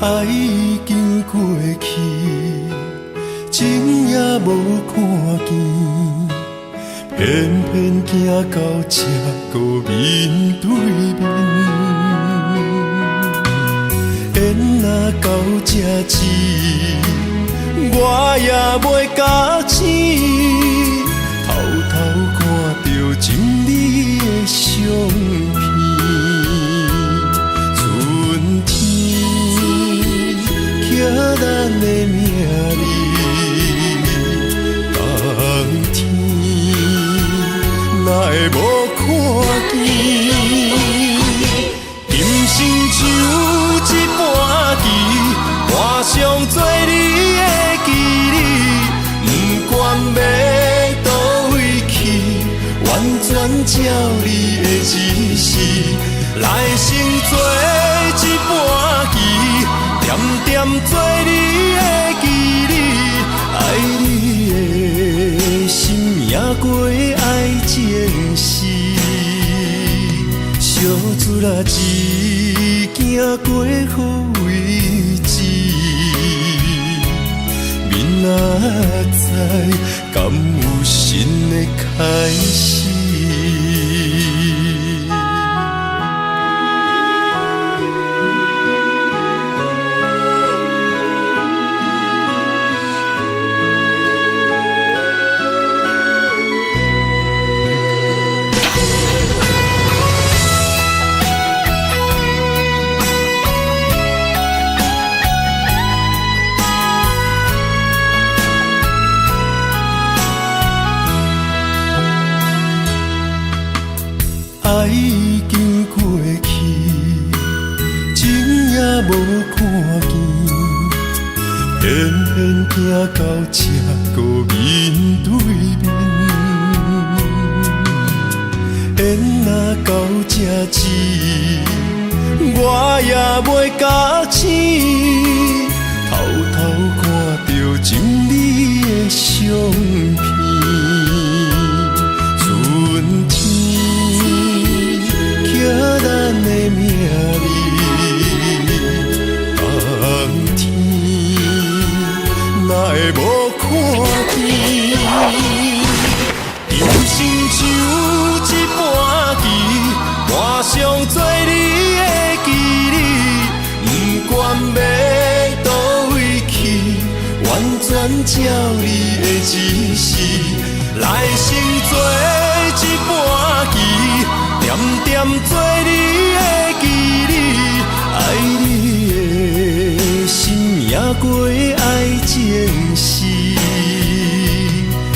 爱已经过去，情也无看见，偏偏行到这个面对面。缘若到这时，我也袂假醒，偷偷看到情侣的相片。春天刻咱的名字，冬天哪会无看见？今生像一盘棋，画上做你的记忆，不管要倒位去，完全照你的指示，来生做一盘棋，点点做你的记忆，爱你的心也过爱情诗，小船啊一行过好位置，明仔载敢有新的开始？爱已经过去，情也无看见，偏偏行到这个面对面。缘若到这时，我也袂假醒，偷偷看到情侣的相片。春天刻咱的名字，冬天哪会无看见？今生像一盘棋，画上做你的记忆，不管要倒位去，完全照你的指示，来生做一盘棋，点点做你的记忆，爱你的心也过爱情诗，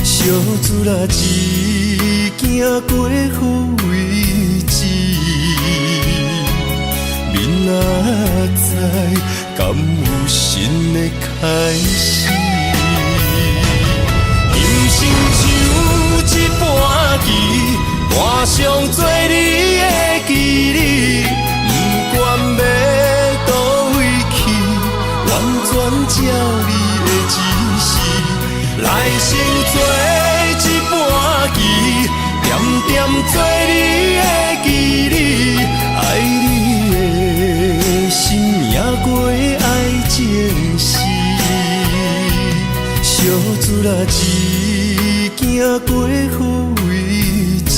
小船啊一行过好位置，明仔载敢有新的开始？人生像一盘棋，画上做你的记忆，不管要倒位去，完全照你的指示，来生做一盘棋，点点做你的记忆，爱你的心也过爱情诗，小船啊一行过好位置，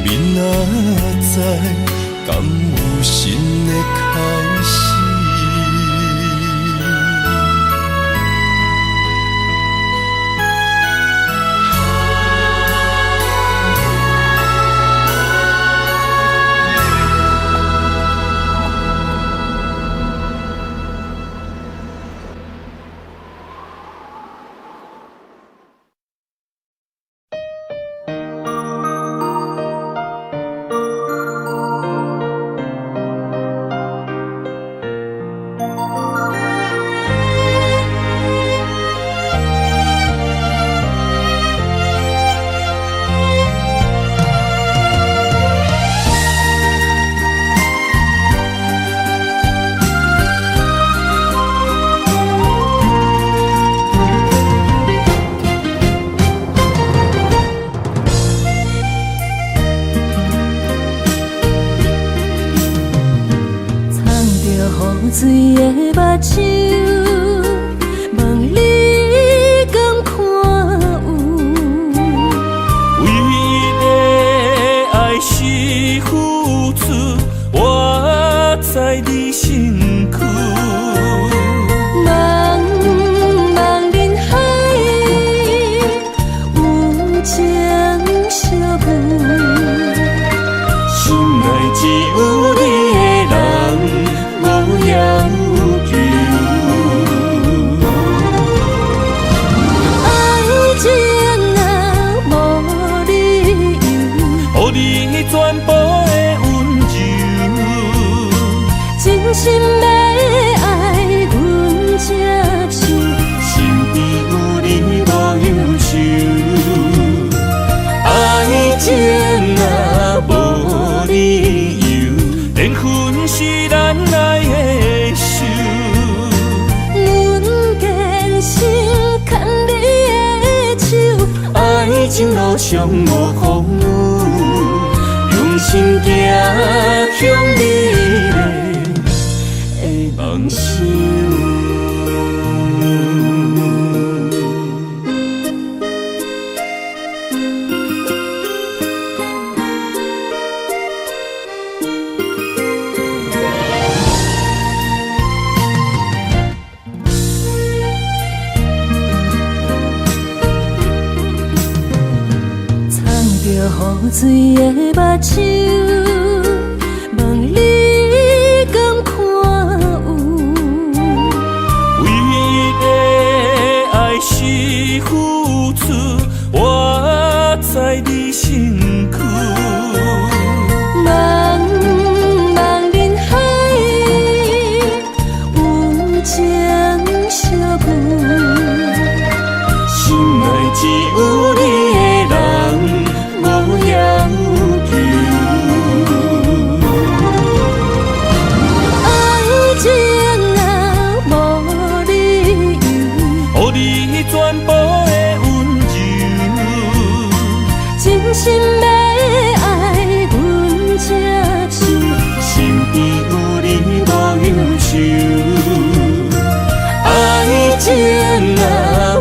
明仔载敢有新的开始？雨水的目睭，望你敢看有。为了爱是付出，我在你身躯。茫茫人海，有情相伴，心内只有你的人，无要求。爱情若无理由，予你全部的温柔，真心要爱阮才受，身边有你无忧愁。爱情若无理由，连分是咱爱的手。阮坚信牵你的手，爱情路上无风雨，用心行向美丽的梦想。雨水的目睭，望你敢看有。为了爱是付出，我在你身躯。茫茫人海，有情相伴，心内只有你的人，无要求。爱情若无理由，予你全部的温柔，真心要爱阮才受，身边有你无忧愁。爱情若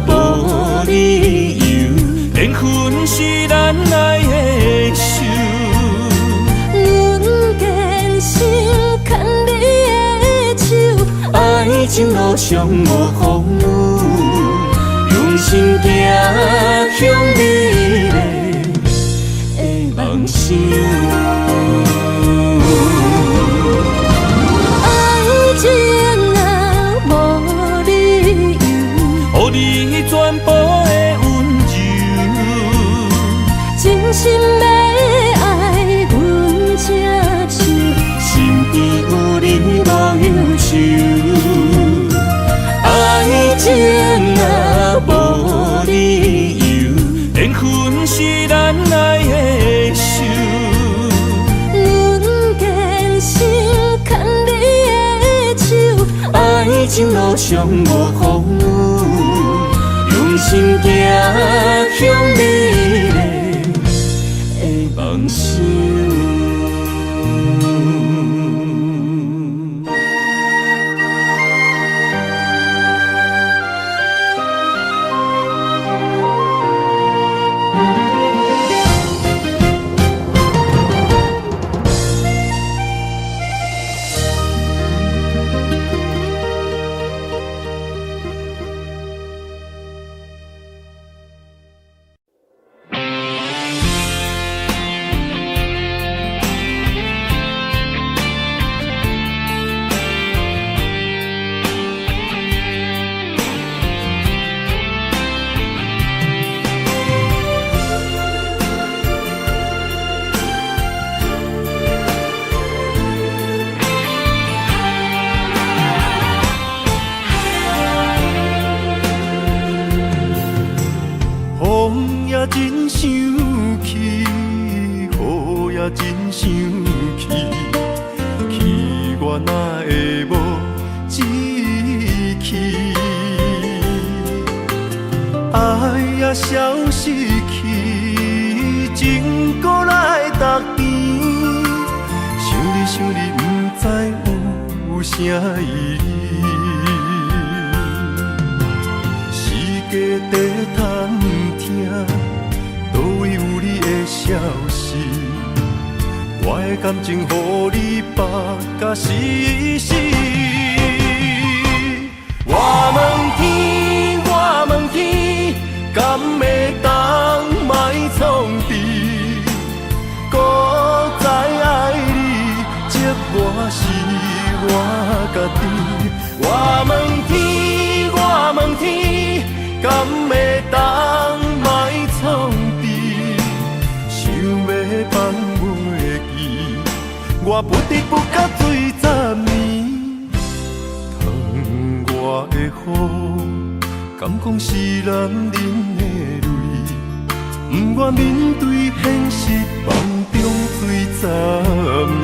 无理由，连分是咱爱的手。阮坚信牵你的手，爱情路上无风雨，用心行向美丽的梦想。爱情若无理由，予你全部的温柔，真心要爱阮才受，身边有你无忧愁。爱情若无理由，连分是咱爱的手。阮坚信牵你的手，爱情路上无风雨，用心行向美丽的梦想。风也真生气，雨也真生气，气我哪会无志气？爱也消失去，情搁来逐天，想你不知啥意义？世界在探听，倒位有你的消息？我的感情，予你绑甲死死。我问天，我问天，敢会当莫创治？搁再爱你，这我是我家己。我问天，我问天，敢会当莫创治？想要放袂记，我不得不甲醉10年。窗外的雨，敢讲是男人的泪？不愿面对现实，梦中醉10年。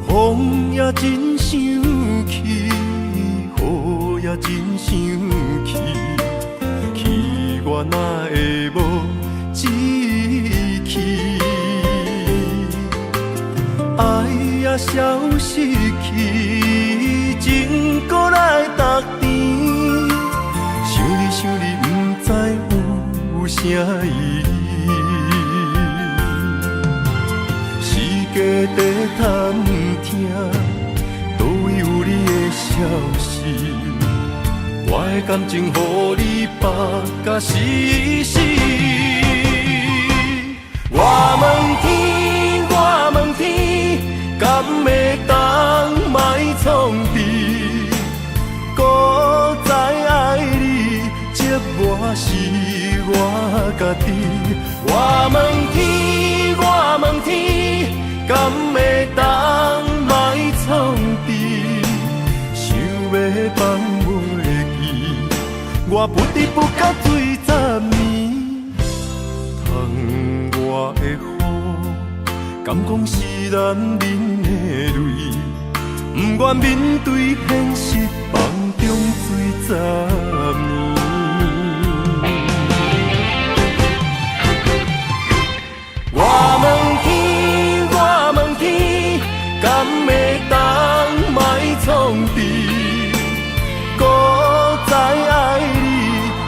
风也真生气，雨也真生气，气我哪会无志气？爱也消失去，情搁来逐甜。想你想你，不知有啥意义？世界在探听，倒位有你的消息？我的感情，予你绑甲死死。我问天，我问天，敢会当莫创治？搁再爱你，这我是我家己。我问天，我问天，敢会当莫创治？想要放袂记，我不得不甲醉10年。窗外的雨，敢讲是男人的泪？不愿面对现实，梦中醉10年。我问天，我问天，敢会当莫创治？搁再爱你，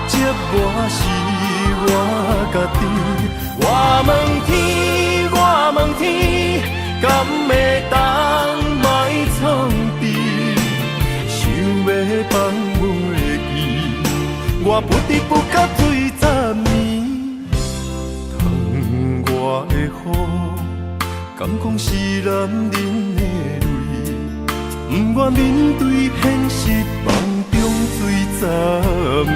这我是我家己。我问天，我问天，敢会当莫创治？想要放袂记，我不得不甲醉10年。窗外的雨，敢讲是男人的泪？不愿面对现实，梦中醉10年。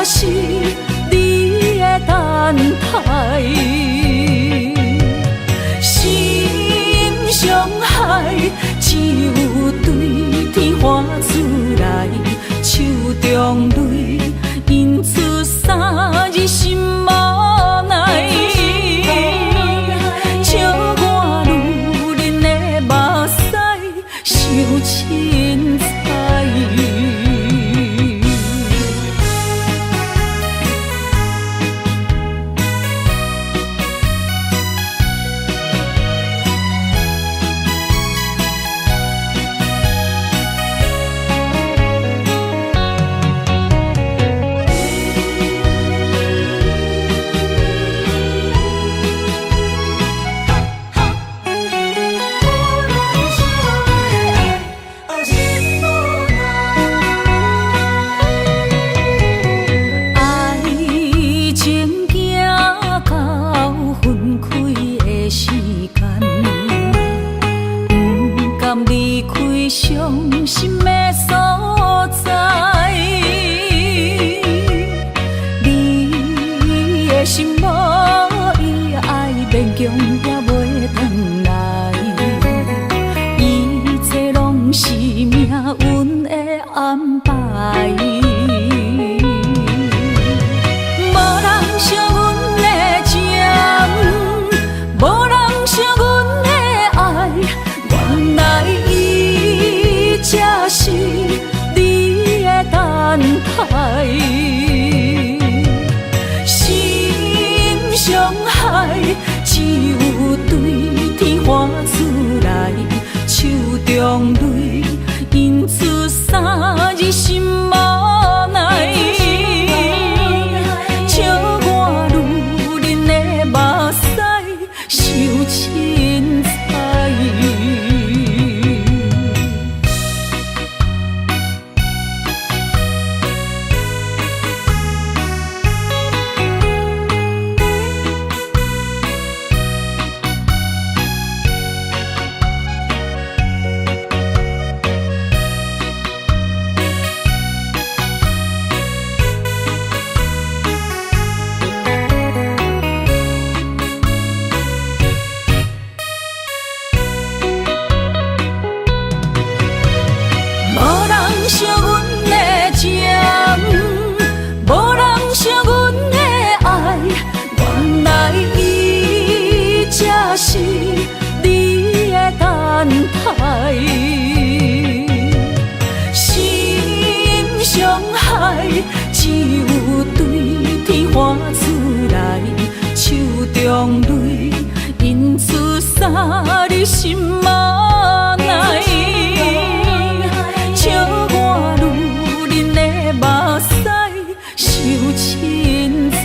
是你的等待。厝内，手中泪印出三字心无奈。笑我女人的目屎受凊彩。伤心的所在，你的心无伊爱勉强也袂转来，一切拢是命运的安排。无人惜阮的情，无人惜阮的爱，原来才是你的等待，心伤害只有对天花厝内，手中泪印出三字心无奈。笑我女人的目屎受凊彩。惜阮的情，无人惜阮的爱，原来伊才是你的等待。心伤害只有对天花厝内，手中泪印出三字心无奈。笑我女人的目屎受凊彩。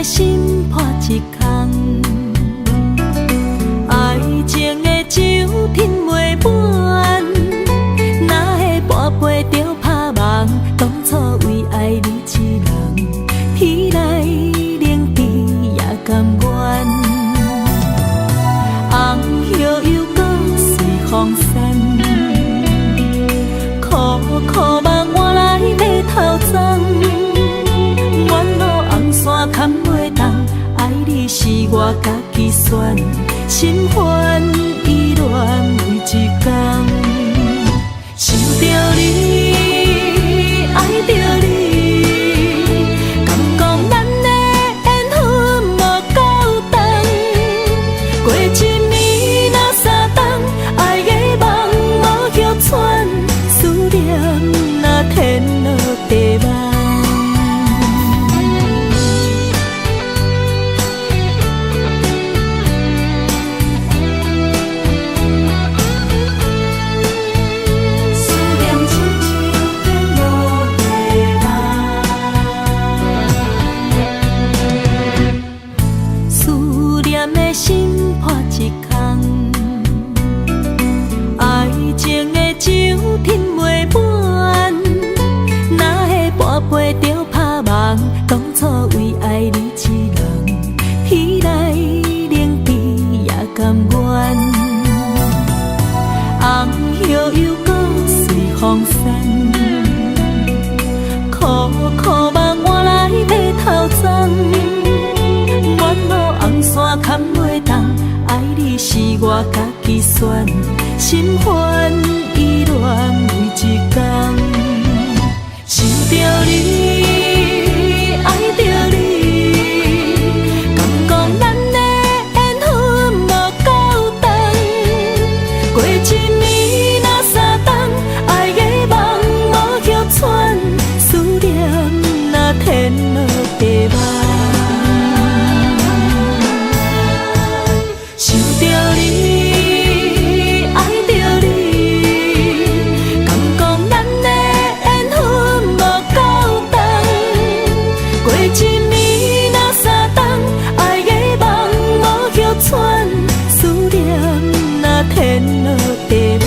心破一空，爱情的酒品袂满，哪会半杯就拍梦？当初为爱你一人，天来冷滴也甘愿。红叶又搁随风散，苦苦梦换来马头鬃。山坎袂动，爱你是我家己选，心烦意乱为一天，想着你，爱着你，敢讲咱的缘分无够长，过一年若三冬，爱的梦无叫喘，思念若天落地网。心破一空。爱情的酒饮袂满，哪会半杯就拍梦？当初为爱你一人，天来冷比也甘愿。红叶又搁随风散，苦苦梦换来马头鬃。远路红线牵袂动，爱你是我家己选，心烦意乱每一天。想着你，爱着你，敢讲咱的缘分无够长？过一年若三冬，爱的梦无叫喘，思念若天落地网。想着你，爱着你，敢讲咱的缘分无够长？过一年若三冬，爱的梦无叫喘，思念若天落地网。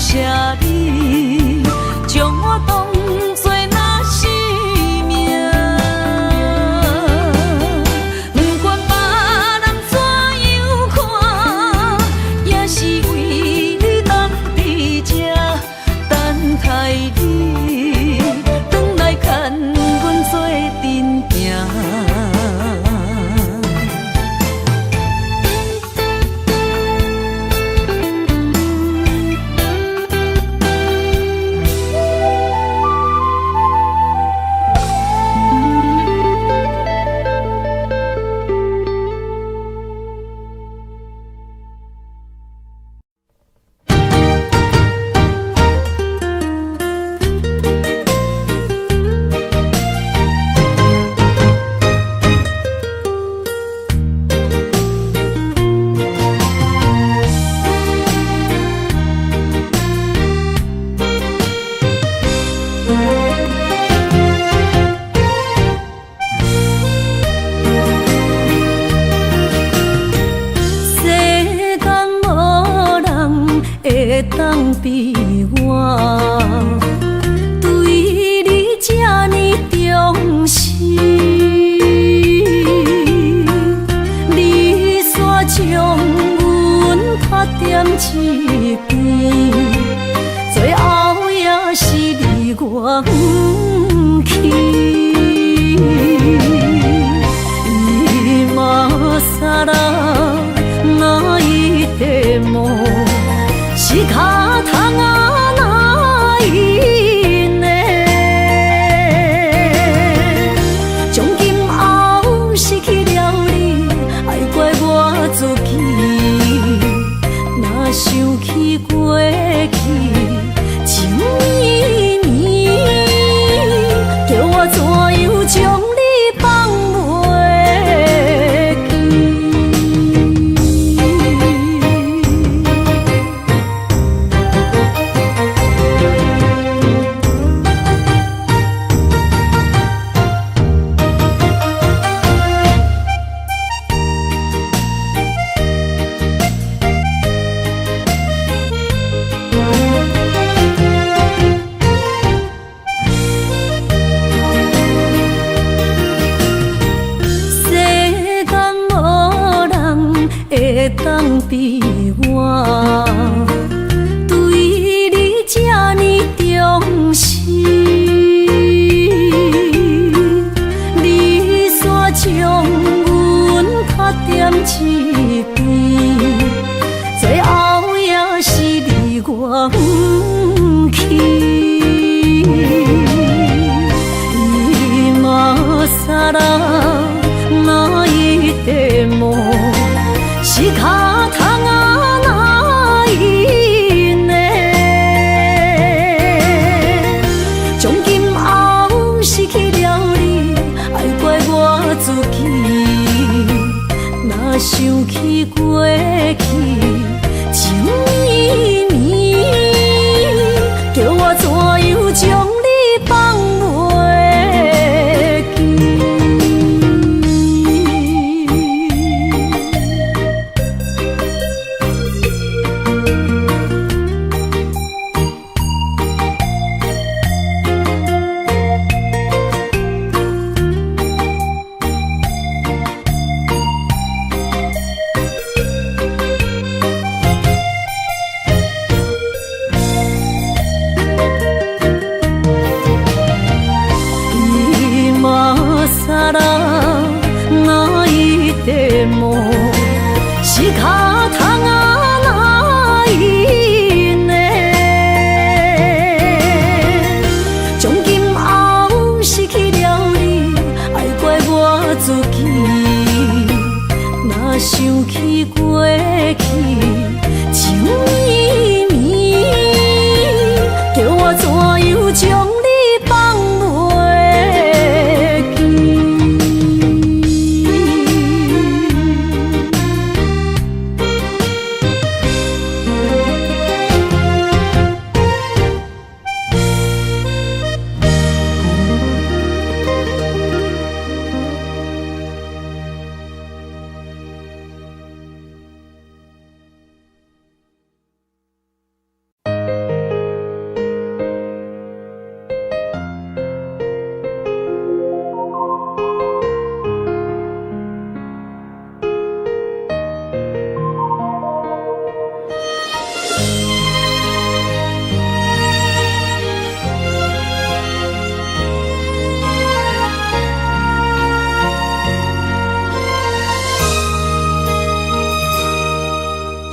谢你，将我比我对你这呢重视，你煞将阮拍点一边，最后也是你我不去。今さら泣いても仕方がないね。从今后失去了你，爱怪我自己。若想起过去情绵绵，叫我怎样将你放袂？当比我对你这呢重视，你煞将阮拍点一边，最后也是你我不去。今さら泣いても仕方がないね。从今后失去了你，爱怪我自己。若想起过去情绵绵，叫我怎样将你放袂记？さら泣いても仕方がないね。从今后失去了你，爱怪我自己。若想起过去情绵绵，叫我怎样将你放袂记？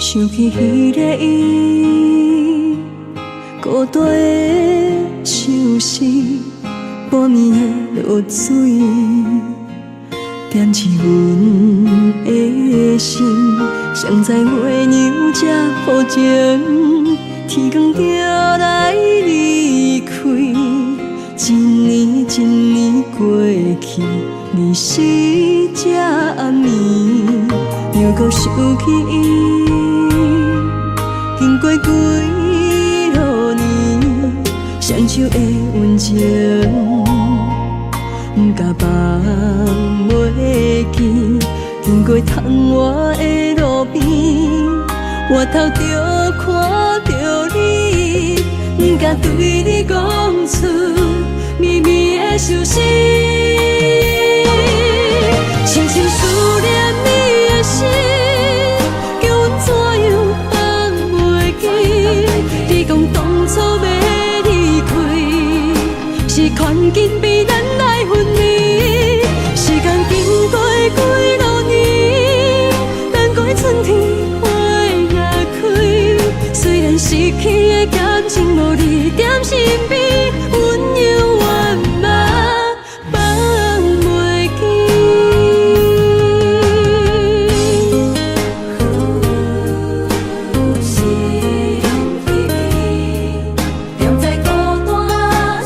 想起迄个伊，孤单的相思，半暝的落水，点起阮的心。谁知月娘这好情，天光就来离开。一年一年过去，日时这暗暝，又搁想起伊。经过几落年，双手的温情，不敢放袂记。经过窗外的路边，我头就看到你。敢对你讲出秘密的手势，深深思念你的心，叫阮怎样放袂记？你讲当初要离开，是权紧逼咱来分离。时间经过几多年，等过春天花也开。虽然失去的感情无你踮身边，阮永远嘛放袂记。踮在孤单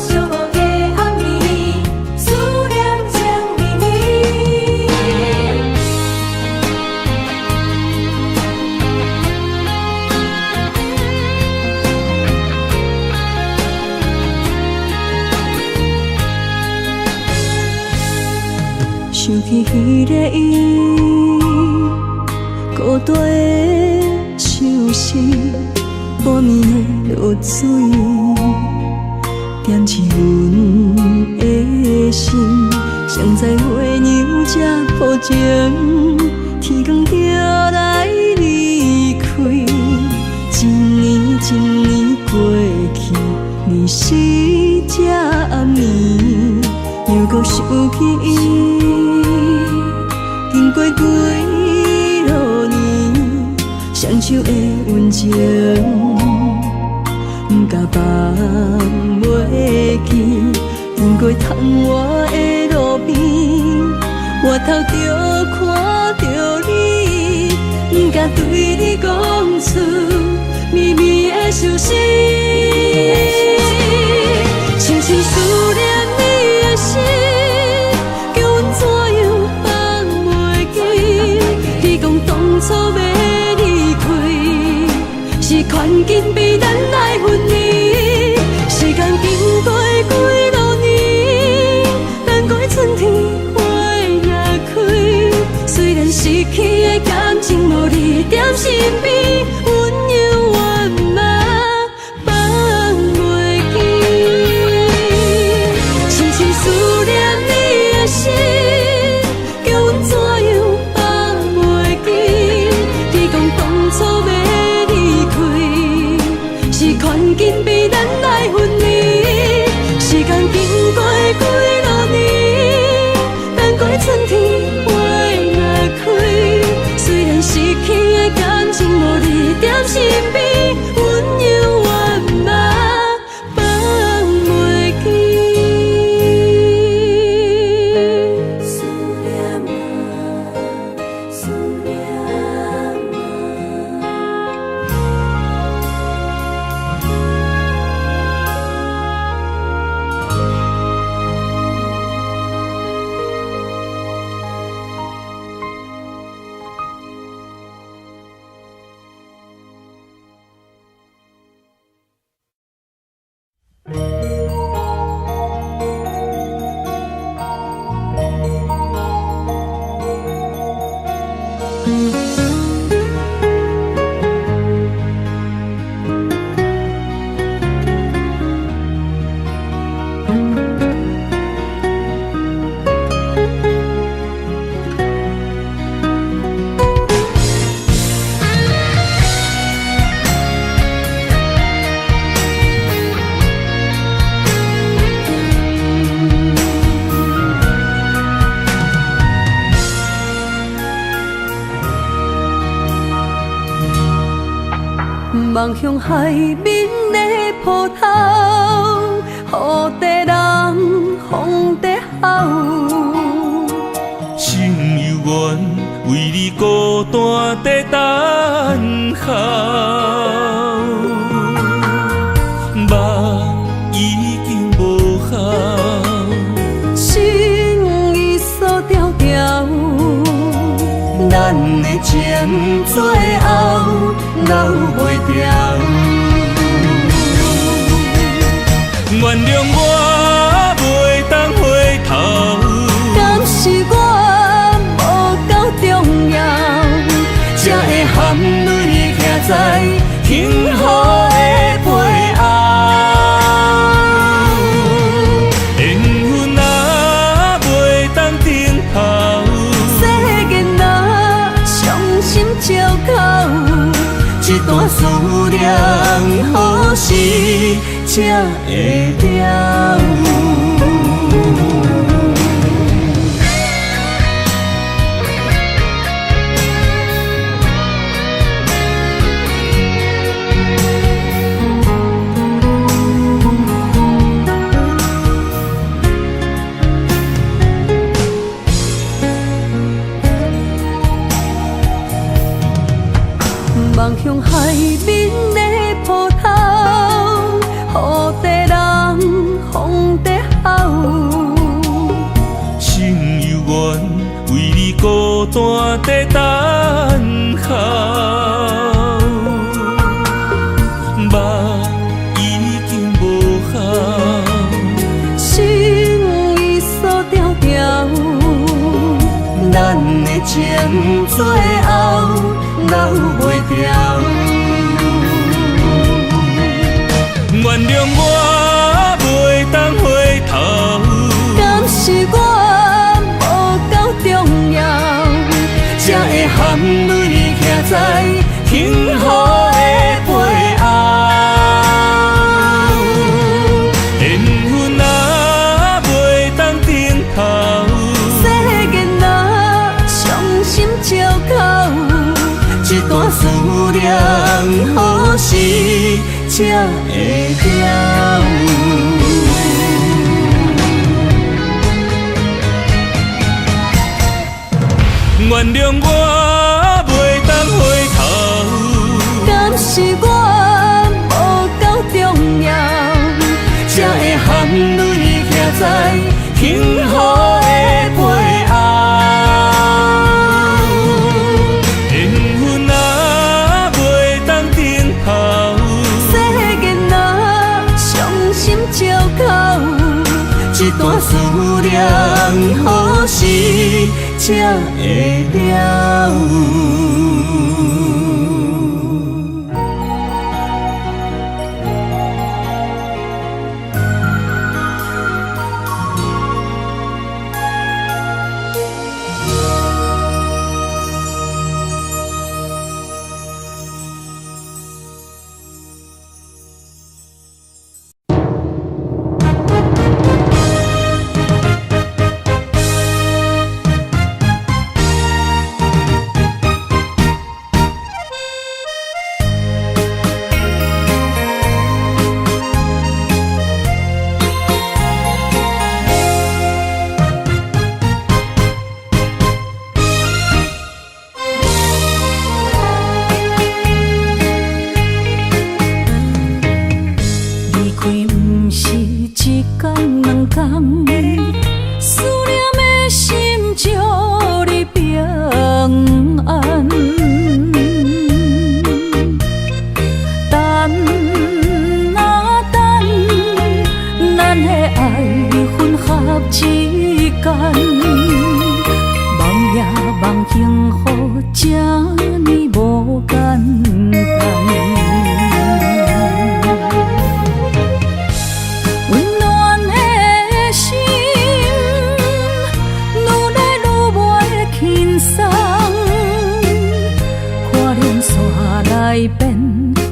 寂寞的暗暝，思念情绵绵。想起迄个伊，孤单的手势，半暝的落水，点起阮的心。谁知月娘这抱情，天光就来离开。一年一年过去，年时这暗暝，又搁想起伊。经过几落年，双手的温情，不敢放袂记。经过窗外的路边，我头就看着你，不敢对你讲出秘密的手势，深深思念你的心，叫阮怎样放袂记？你讲当初要离开，是权紧逼咱来分离。时间经过几多年，等过春天花也开。虽然失去的感情无你踮身边，阮永远嘛放袂记。深深思念你的心，叫阮怎样放袂记？你讲当初要离开，是权紧逼咱来分离。时间经过几多年，等过春天花也开。虽然失去的感情无你踮身边，阮永远嘛放袂记。思念啊，思念望向海面的波涛，雨地人，风地吼。心犹原为你孤单在等候，梦已经无效，心已锁条条。咱的情最后留袂掉。原谅我袂当回头，敢是我无够重要，才会含泪徛在幸福的背后。才会了。望向海面的波涛，雨地人，风地好。心犹原为你孤单在等候，目已经无效，心已锁条条，咱的情最后留袂掉。原谅我袂当回头，敢是我无够重要，才会含泪徛在幸福的背后。缘分啊袂当等候，世间若伤心借口，一段思念何时才会了？原谅我袂当回头，敢是我无够重要，才会含泪徛在幸福的背后。缘分啊袂当等候，世间若伤心借口，一段思念何时才会了？思念的心祝你平安。等啊等，咱的爱分合之间，梦也梦幸福，这呢无简单。来变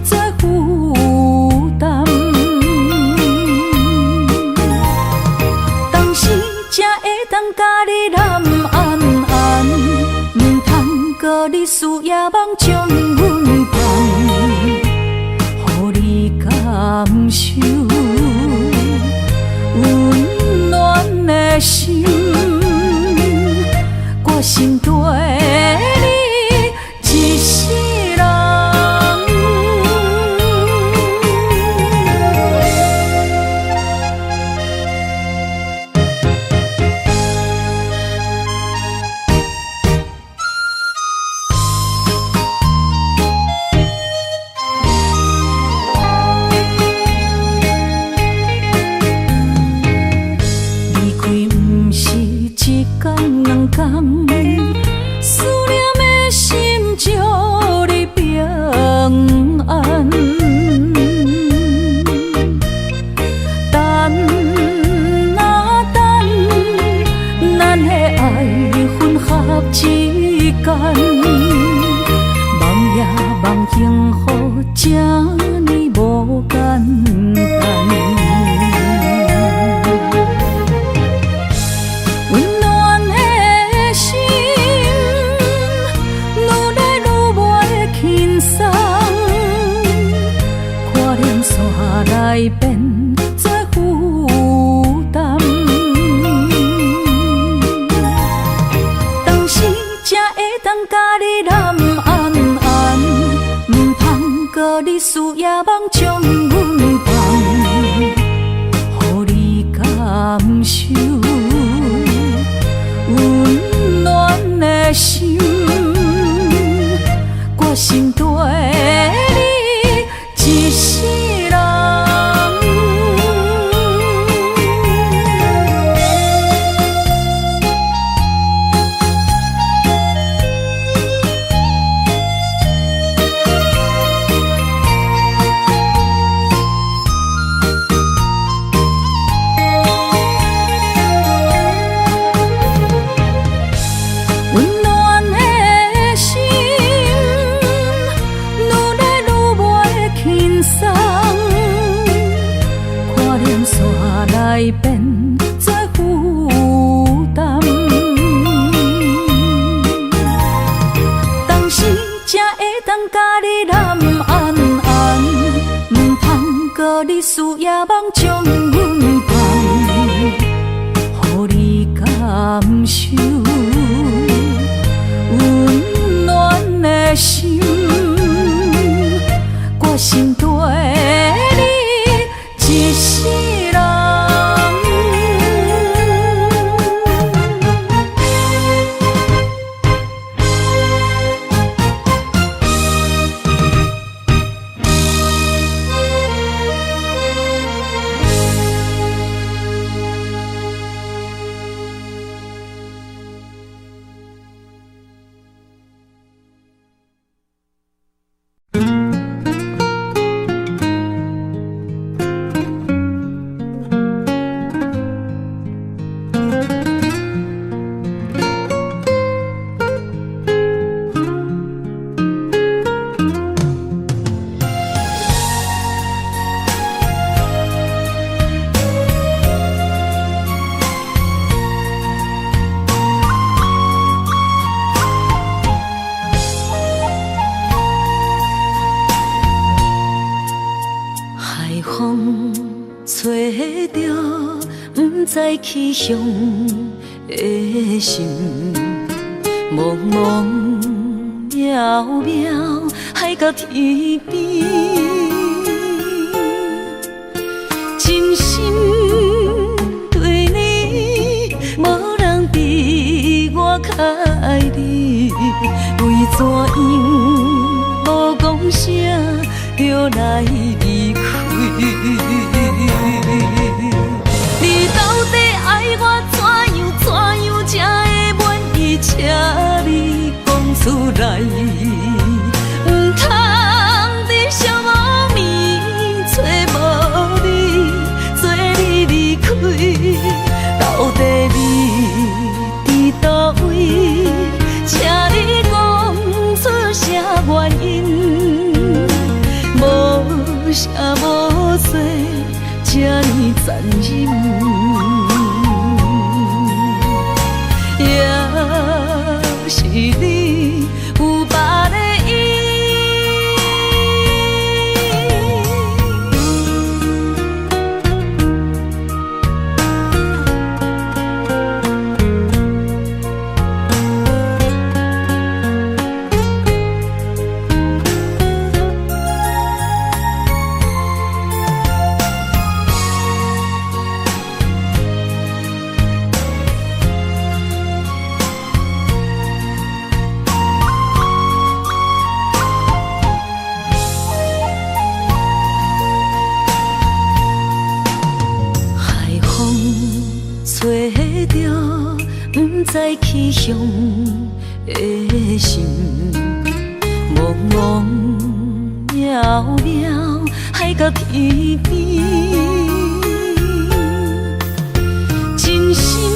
做负担，当时才会当甲你揽安安，唔通搁你思夜梦将阮烦，予你感受温暖的心，我心对你一世人。来变作负担。当时才会当甲你揽安安，唔通搁你思夜梦将阮放，予你感受温暖的心。我心对你一世人。温暖的心，愈来愈袂轻松，看连线来变作负担。当时才会当甲你揽安安，唔通搁你思夜梦将阮放，予你感受温暖的心。我心对你一世人。海风吹着不知去向的心，茫茫渺渺海到天边，真心对你，无人比我较爱你，为怎样无讲声就来离开？你到底爱我怎样才会满意？请你讲出来，唔通在寂寞暝找无你，做你离开。到底你伫倒位？请你讲出啥原因？无啥无做，这呢残忍。也是你有别的意。吹着不知去向的心，茫茫渺渺海到天边，真心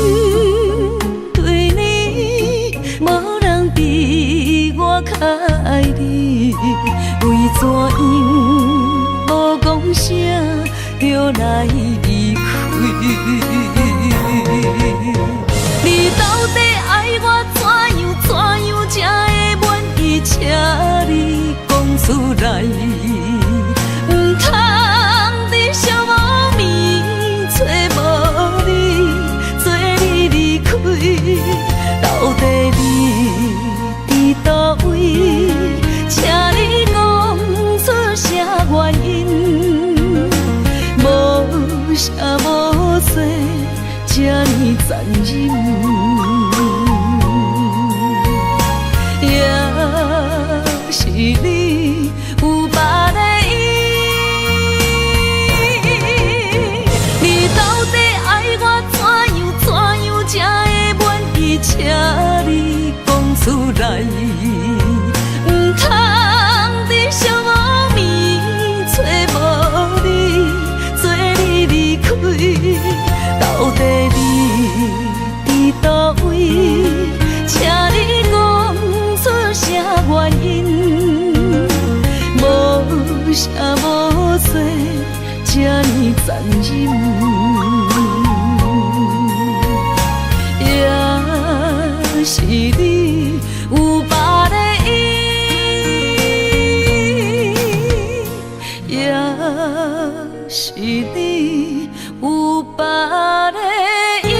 对你，无人比我较爱你，为怎样无讲声就来离开？你到底爱我怎样才会满意？请你讲出来，唔通在残忍，也是你有别的意。你到底爱我怎样才会满意？请你讲出来，唔通在寂寞暝找无你，做你离开。到底你伫倒位？请你讲出啥原因？无啥无做，这呢残忍，也是你有别的意，也是你有别的意。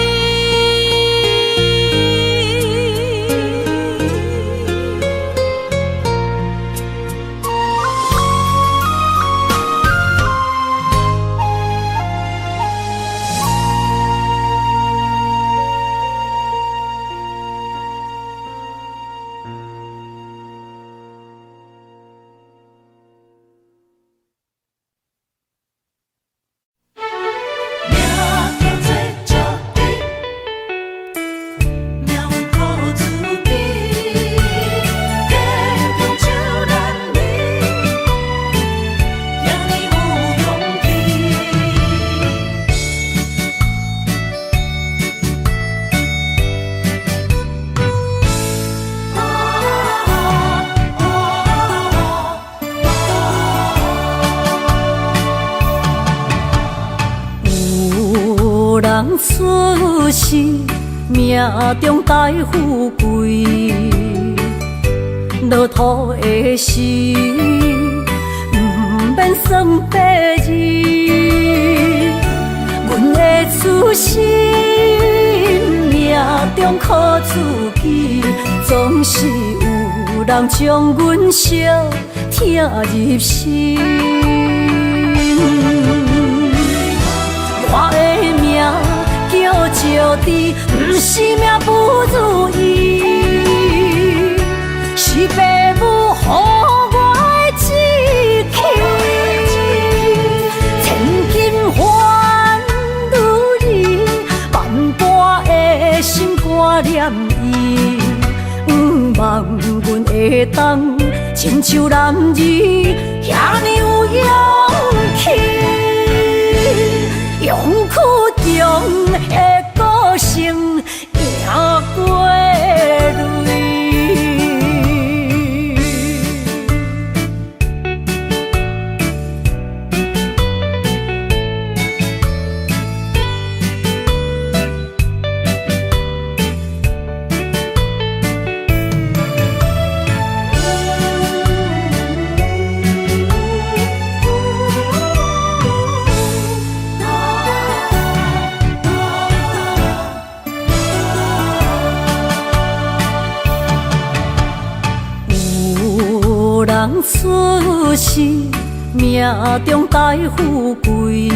出世命中带富贵，落土的时，不免算白日。阮的出身命中靠自己，总是有人将阮惜听入心。我的命叫石地，不是命不如意，是父母予我的志气。千金换如意，万般的心肝念伊，望阮会当亲像男儿遐尼有勇气。勇气中的个性，赢过泪。出世命中带富贵，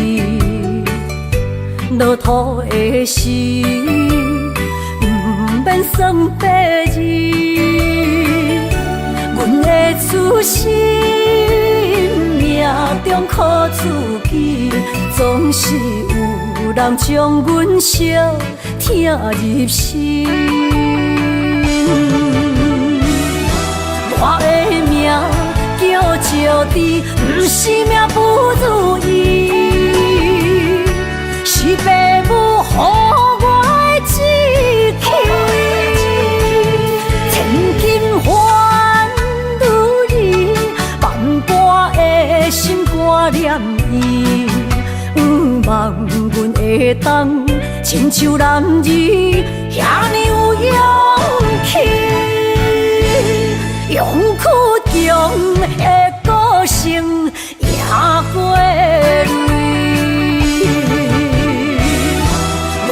落土的时，不免算白日。阮的出身命中靠自己，总是有人将阮惜听入心。我的命叫石地，不是命不如意，是父母予我的志气。千金换如意，万般的心肝念伊，望阮会当亲像男儿遐尼有勇气。勇气中的个性，赢过泪。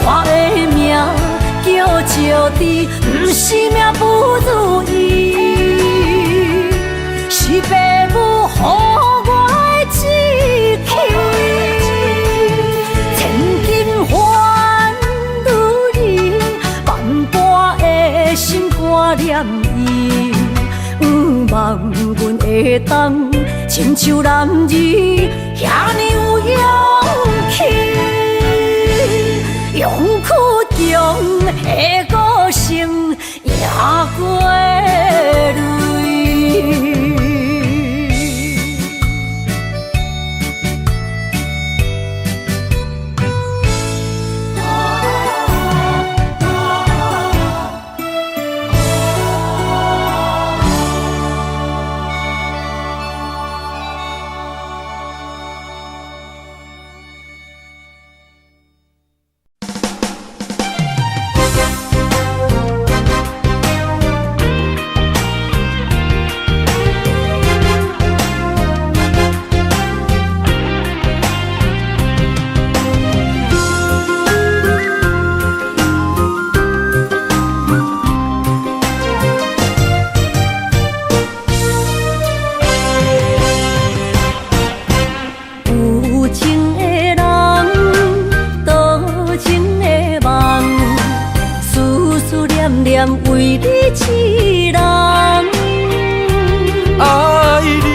我的命叫石地，不是命不如意，是父母予我的志气。千金换如意，重，亲像男儿遐尼有勇气，勇屈强的个性也过泪。为你痴人，爱你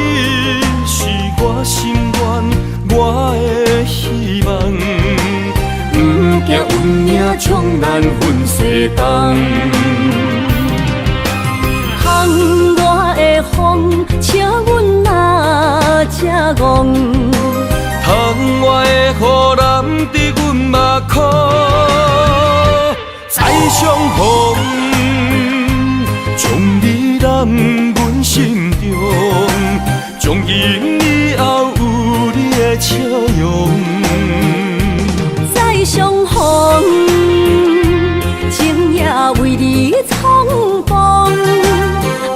是我心愿，我的希望。不惊运命冲咱分世东，窗外的风，请阮哪只戆？窗外的雨淋伫阮目眶，再相逢。将你揽阮心中，从今以后有你的笑容。再相逢，情也为你冲动，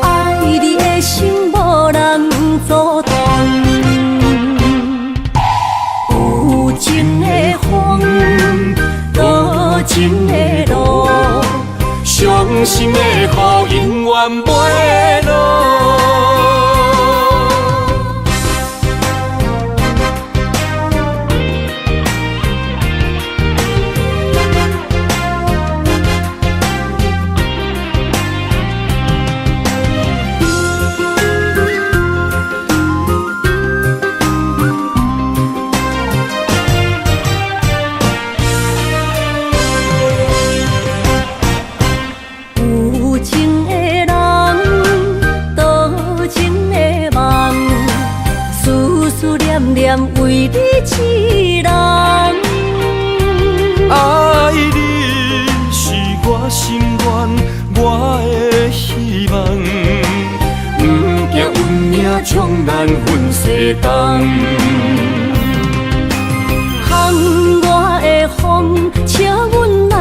爱你的心无人阻挡。有情的风，多情的路。伤心的雨永远袂落。为你痴人，爱你是我心愿，我的希望。不惊运命冲咱分世东，窗外的风，请阮哪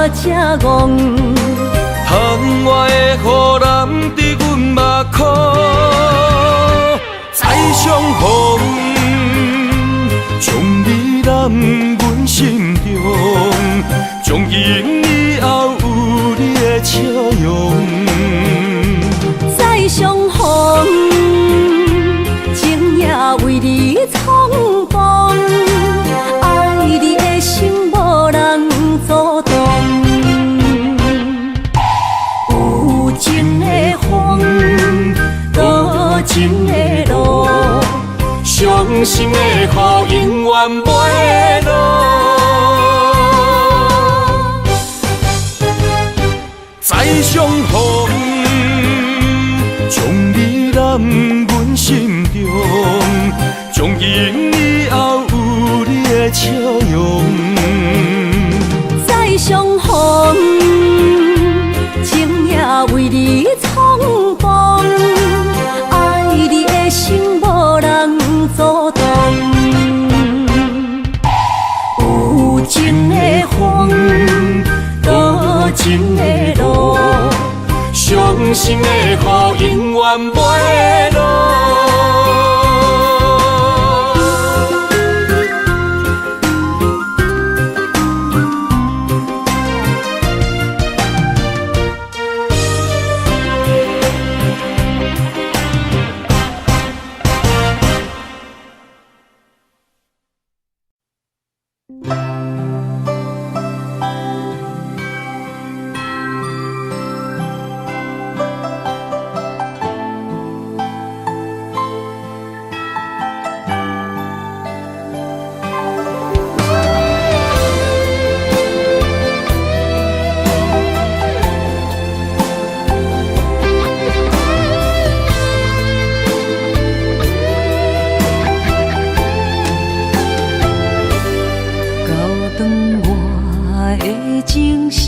只戆？窗外的雨淋伫阮目眶，再相逢。将你揽阮心中，从今以后有你的笑容。再相逢，情也为你冲动，爱你的心无人阻挡。有情的风，多情的路。伤心的雨永远袂落，再相逢，将你揽阮心中，从今以后有你的笑容。再相逢，情也为你冲动，爱你的心无人阻挡。有情的风，多情的路，伤心的雨永远袂落。长我的情声，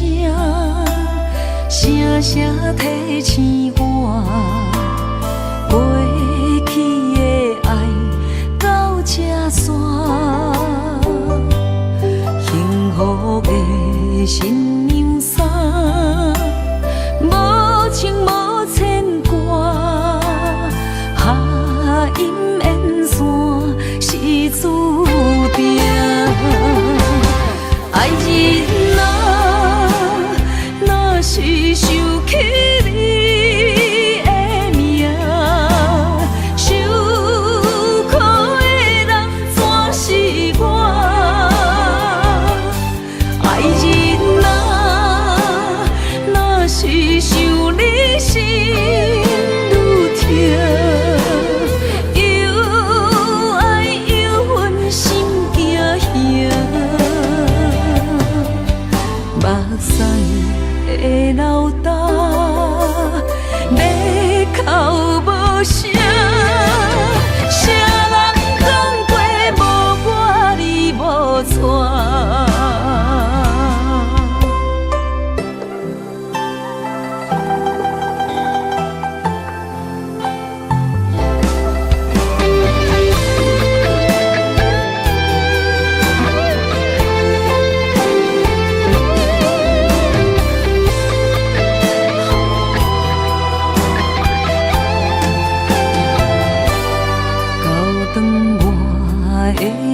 声声提醒我，过去的爱到这线，幸福的新娘衫，无情无牵挂，下阴缘线是注定。爱人啊，若是想起你的名，受苦的人全是我。爱人啊，若是想你心愈痛，又爱又恨心惊吓。目屎的流干，要哭无声，谁人讲过无我你无带？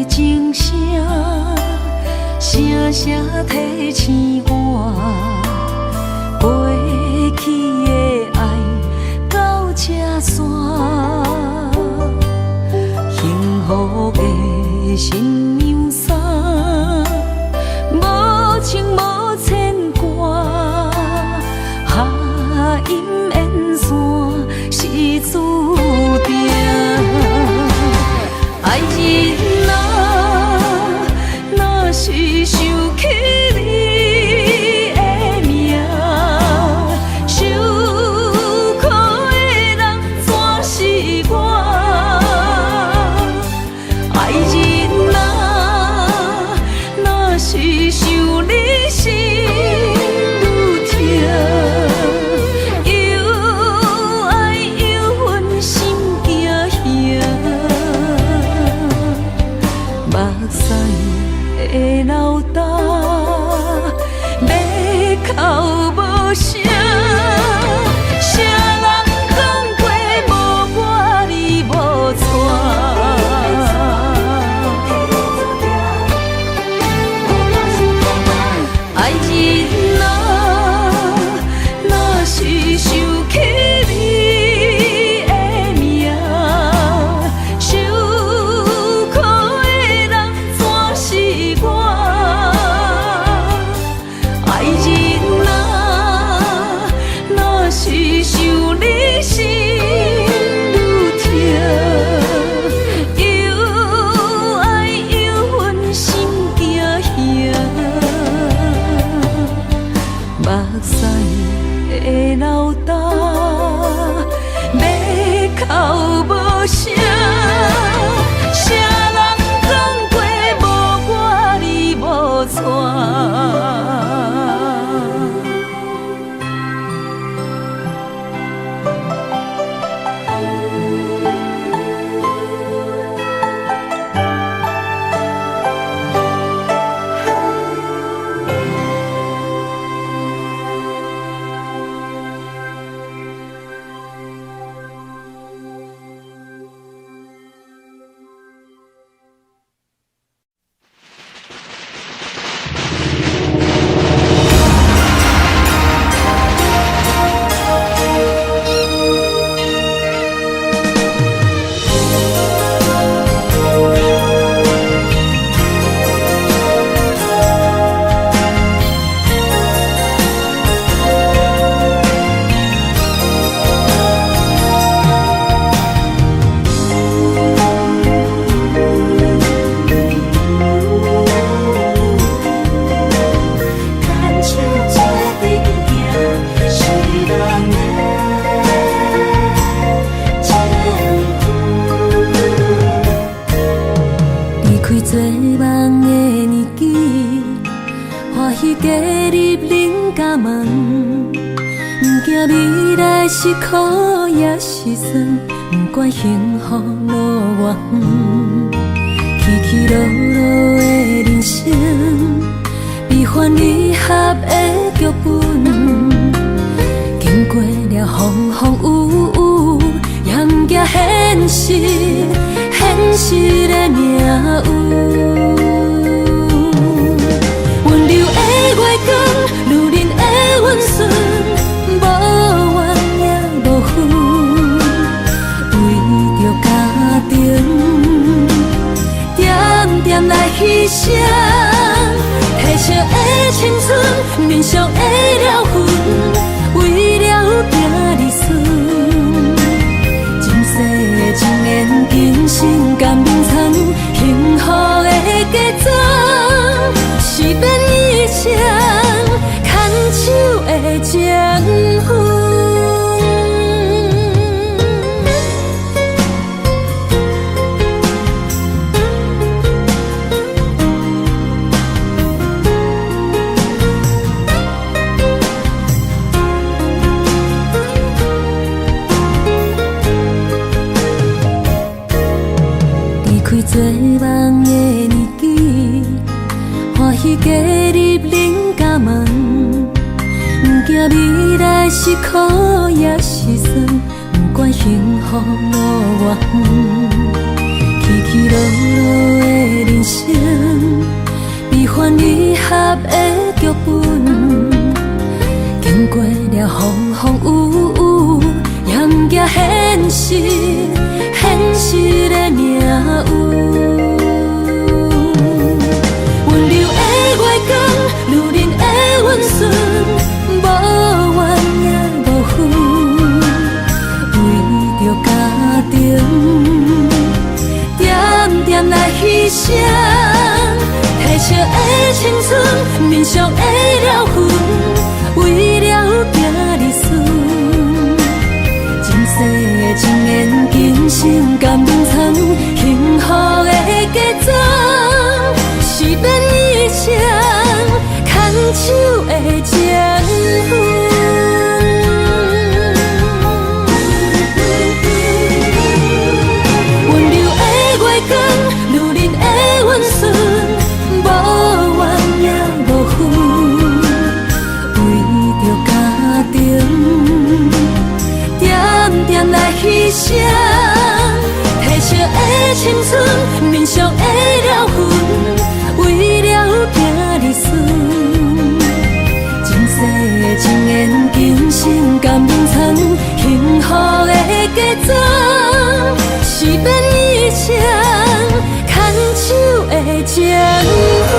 情声，声声提醒我，过去的爱到这线，幸福的新娘衫，无情无牵挂，下阴缘线是注定。爱人啊，若是想起你的名，受苦的人全是我。爱人啊，若是想你心愈痛，又爱又恨心惊吓。目屎的流干，要哭无声，谁人讲过无我你无带？爱人啊，若是想起你的名，受苦的人全是我。爱人啊，若是想你心愈痛，又爱又恨心惊吓。目屎的流干，要哭无声，谁人讲过无我你无带？开做梦的年纪。欢喜加入人家梦，不惊未来是苦也是酸，不管幸福路偌远，起起落落的人生，悲欢离合的剧本，经过了风风雨雨，也不惊现实，现实的命运。温柔的月光，女人的温顺，无怨也无恨，为着家庭，点点来牺牲。褪色的青春，面上的了痕，为了拼日顺。前世情缘，今生甘眠藏，幸福的家庄，是变一生牵手的情分。做梦的年纪，欢喜加入人家梦，不惊未来是苦也是酸，不管幸福路偌远，起起落落的人生，悲欢离合的剧本，经过了风风雨雨，也不惊现实，现实的命运。温柔的月光，女人的温顺，无怨也无恨，为着家庭，点点来牺牲。褪色的青春，面上的了痕，为了拼日顺。前世情缘，今生甘眠藏，幸福的家庄，是变一生牵手的情分。温柔的月光，女人的温顺，无怨也无恨，为着家庭，点点来牺牲。褪色的青春，面上的了痕，为了拼日顺。前世情缘，今生甘眠藏，幸福的家庄，是变一生牵手的情分。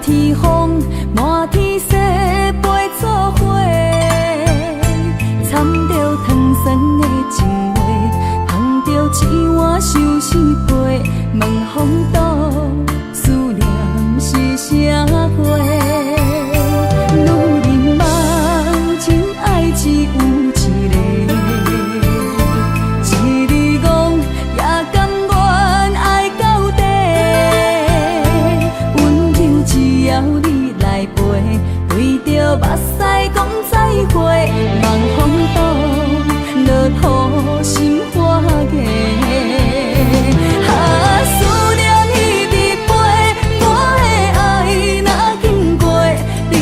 天风，满天雪，陪作伙，掺着糖酸的情话，捧着一碗相思杯，问风岛，思念是啥货？女人梦情爱只有一个，一日戆也甘愿爱到底。温柔只要你来陪，对着目屎讲再会，望风岛落土心花芽。思念一直飞，我的爱若经过，你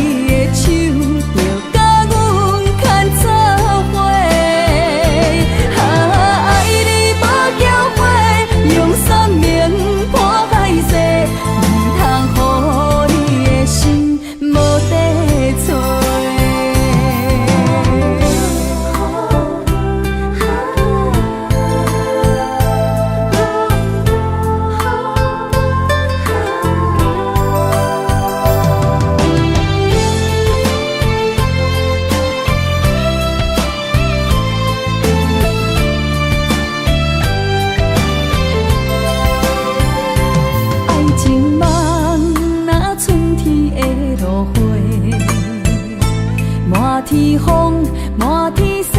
天风，满天雪，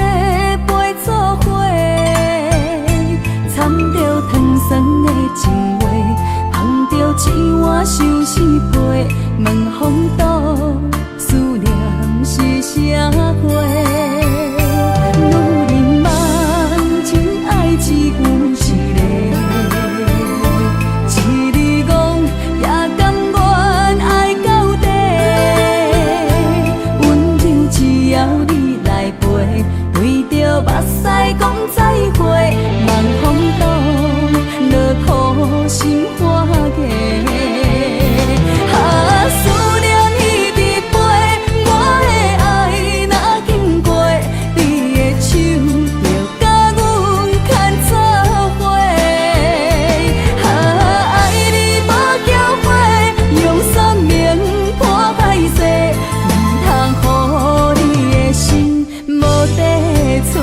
陪做伙。掺着糖酸的情话，捧着一碗相思杯，问风度思念是啥货？女人梦情爱只有一个，一字讲也甘愿爱到底。温柔只要你来陪，对着目屎讲再会，望风度落土心花嫁。思念彼直飞，我的爱若经过，你的手就甲阮牵做伙。爱你无后悔，用生命破歹势，唔通予你的心无地找。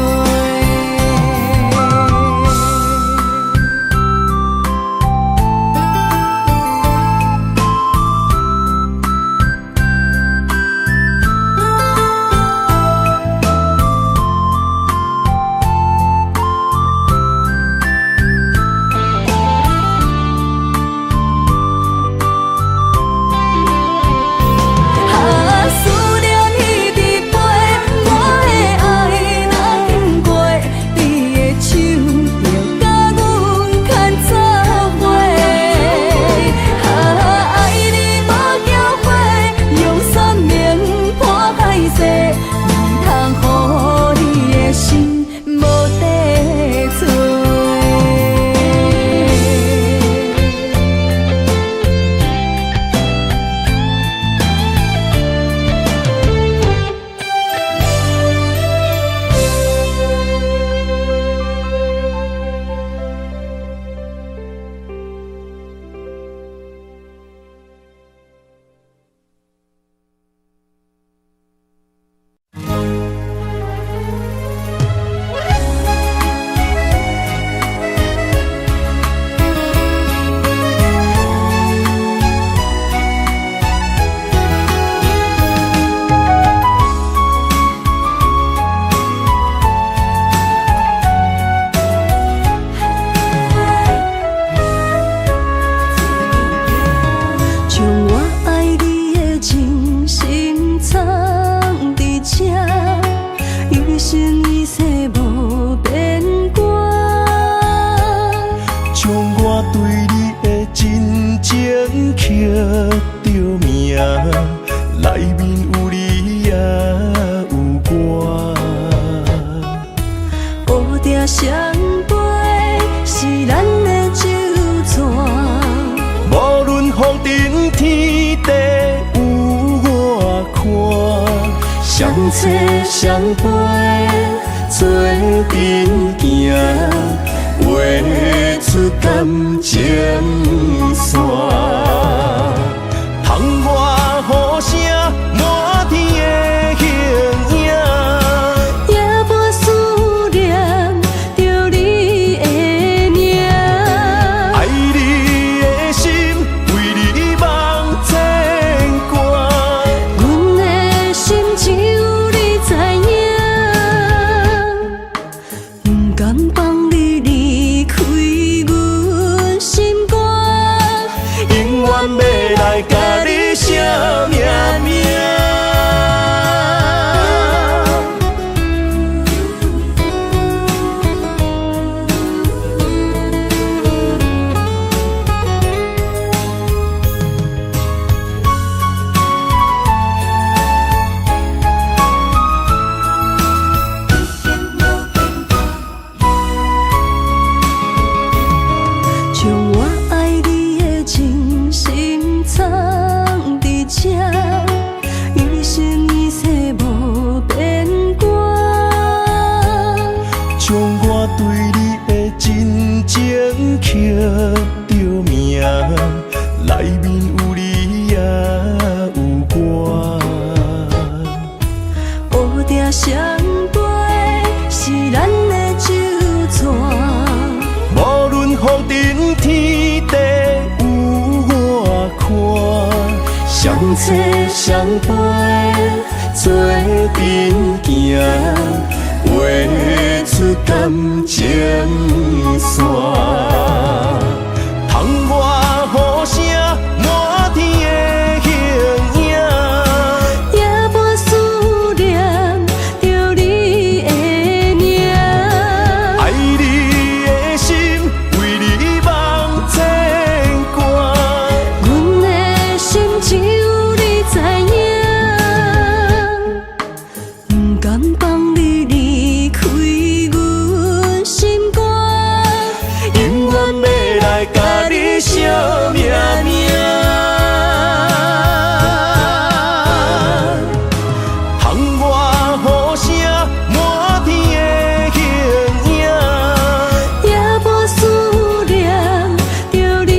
相找相陪，做阵行，画出感情线。窗外雨声，满天的形影，夜半思念着你的名。爱你的心，为你梦牵挂。阮的心只有你知影，不甘放你离开阮心肝，永远要来切相陪，做阵行，画出感情线。窗外雨声满天的形影，夜半思念着你的名。爱你的心为你梦牵挂，阮的心只有你知影，不甘放你离开阮心肝，永远要来甲你惜命命。窗外雨声满天的形影，夜半思念着你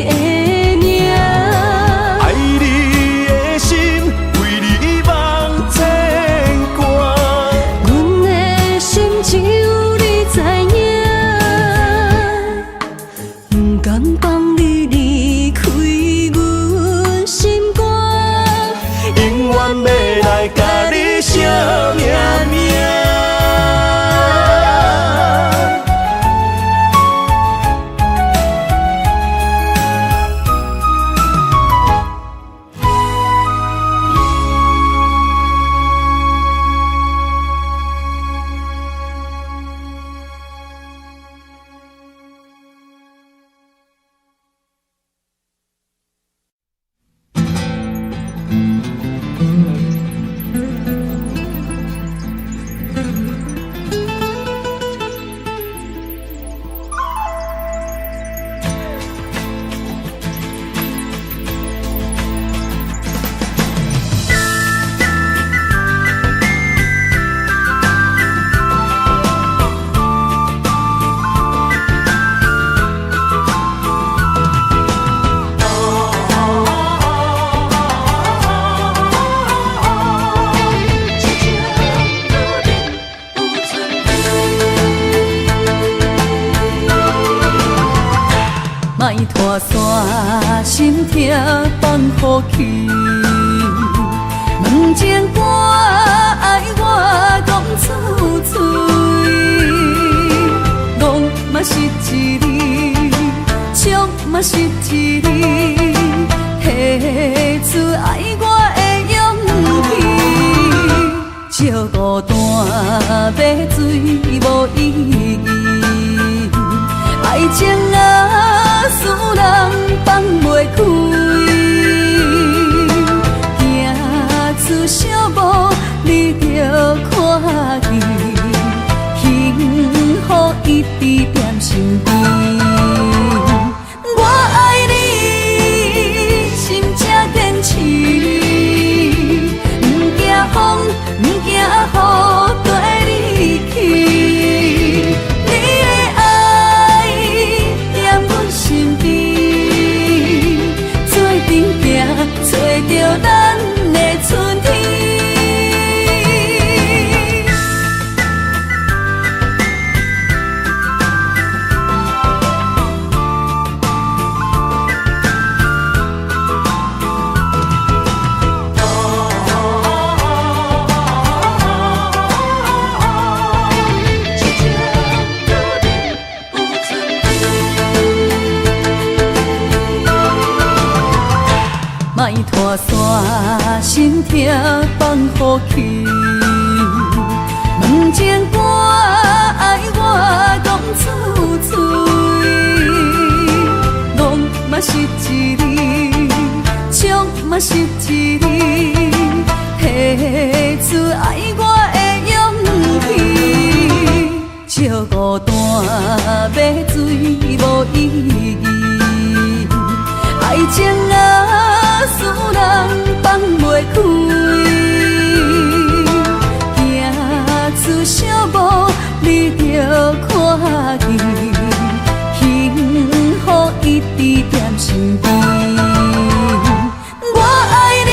的名。爱你的心为你梦牵挂，阮的心只有你知影，不甘放你离开阮心肝，永远要来甲你惜命命。莫拖山，心痛放予去。问情歌爱我讲出嘴，戆嘛是一字，唱嘛是一字，下出爱我的勇气。照孤单要水无意义，爱情啊，使人放袂开，行出小步，你着看见，幸福一直踮身边。我爱你，心才坚持，不惊风，不惊雨跟你去。你的爱踮阮身边，做阵行，找着咱的春天。莫拖山，心痛放予去。问情歌爱我讲出嘴，戆嘛是一字，唱嘛是一字，下出爱我的勇气。照孤单要水无意义，爱情啊，使人放袂开，行出小步，你着看见，幸福一直踮身边。我爱你，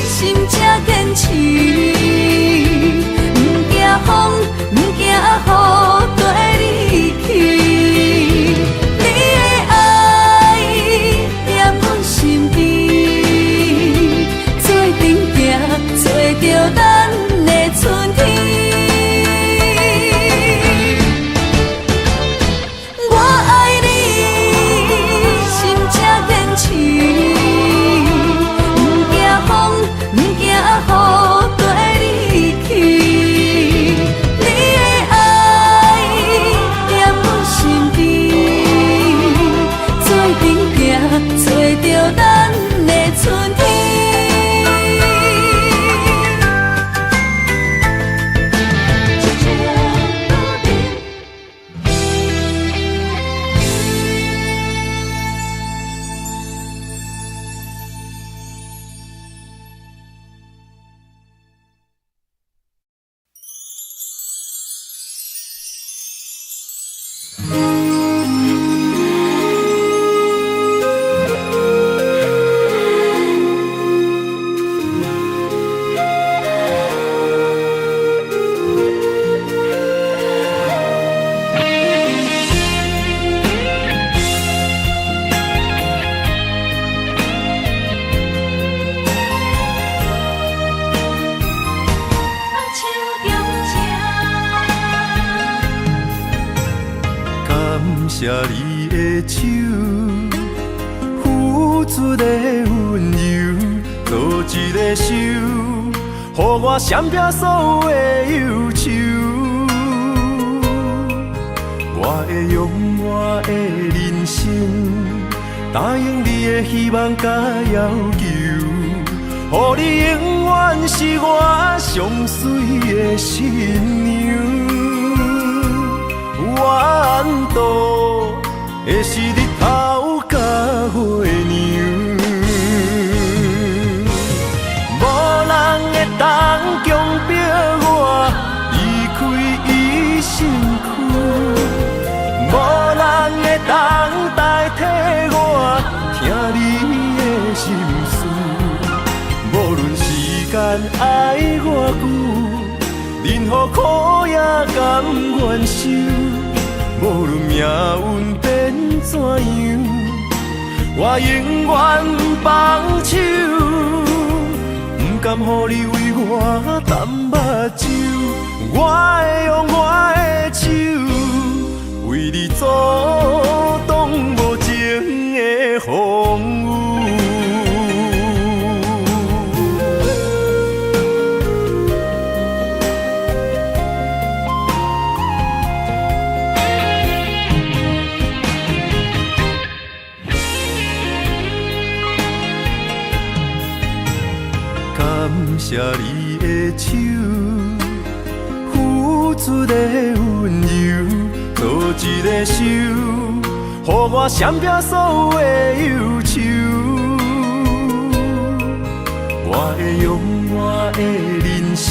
心才坚持，不惊风，不惊雨跟你谢你的手，付出的温柔，做一个手，予我闪避所有的忧愁。我会用我的人生，答应你的希望甲要求，予你永远是我上水的新娘。缘途会是日头甲月亮，无人会当强迫我离开伊身躯，无人会当代替我听你的心事。无论时间爱我久，任何苦也甘愿受。无论命运变怎样，我永远放手，不甘予你为我淡目睭。我会用我的手，为你阻挡无情的风雨。感谢你的手，付出的温柔，做一个手，予我闪避所有的忧愁。我会用我的人生，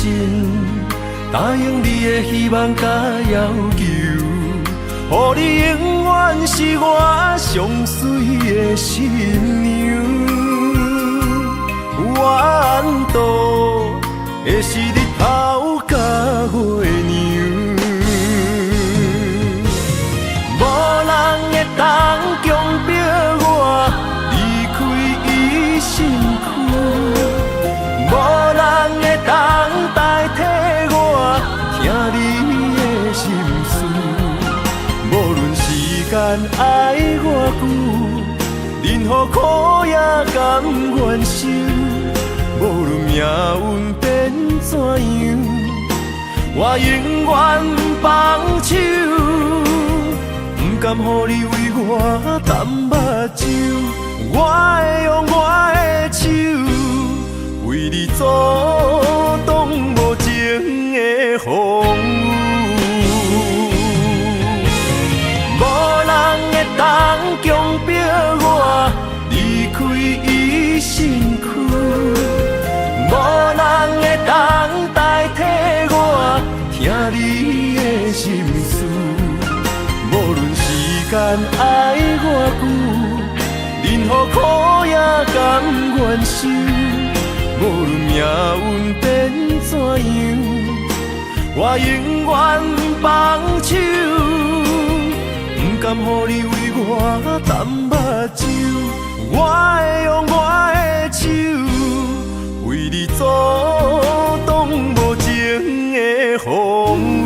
答应你的希望甲要求，予你永远是我上水的新娘。缘途会是日头甲月亮，无人会当强迫我离开伊身躯，无人会当代替我听你的心事。无论时间爱我久，任何苦也甘愿受。无论命运变怎样，我永远放手，不甘予你为我淡目睭。我会用我的手，为你阻挡无情的风雨。无人会当强迫我离开伊身躯，无人会当代替我听你的心事。无论时间爱我久，任何苦也甘愿受。无论命运变怎样，我永远放手，不甘予你为我淡目睭。我会用我的手，为你阻挡无情的风雨。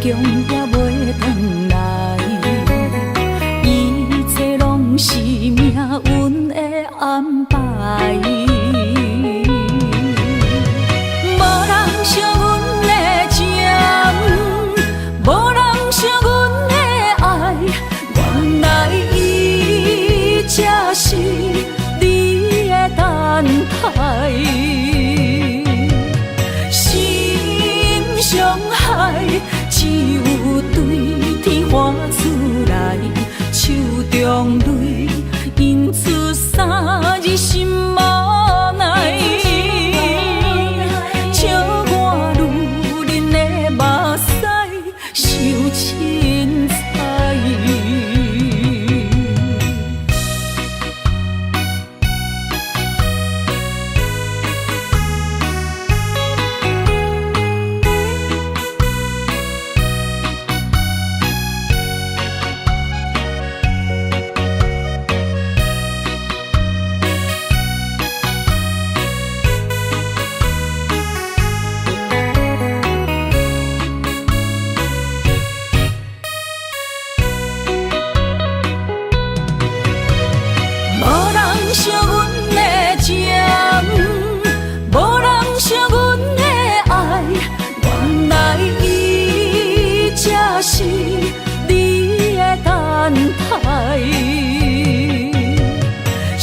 强也袂转来，一切拢是命运的安排。无人惜阮的情，无人惜阮的爱，原来伊才是你的等待。心伤害，只有对天花出来，手中泪印出三字心无奈。笑我女人的目屎受凊彩。惜阮的情，无人惜阮的爱，原来伊才是你的等待。心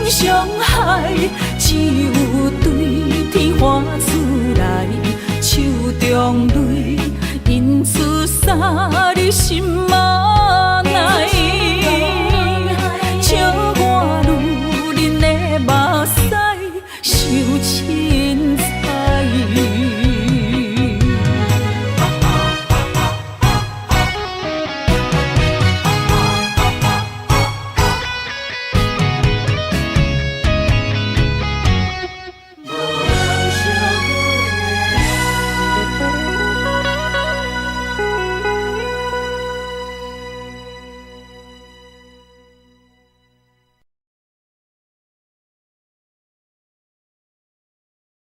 伤害，只有对天花出来，手中泪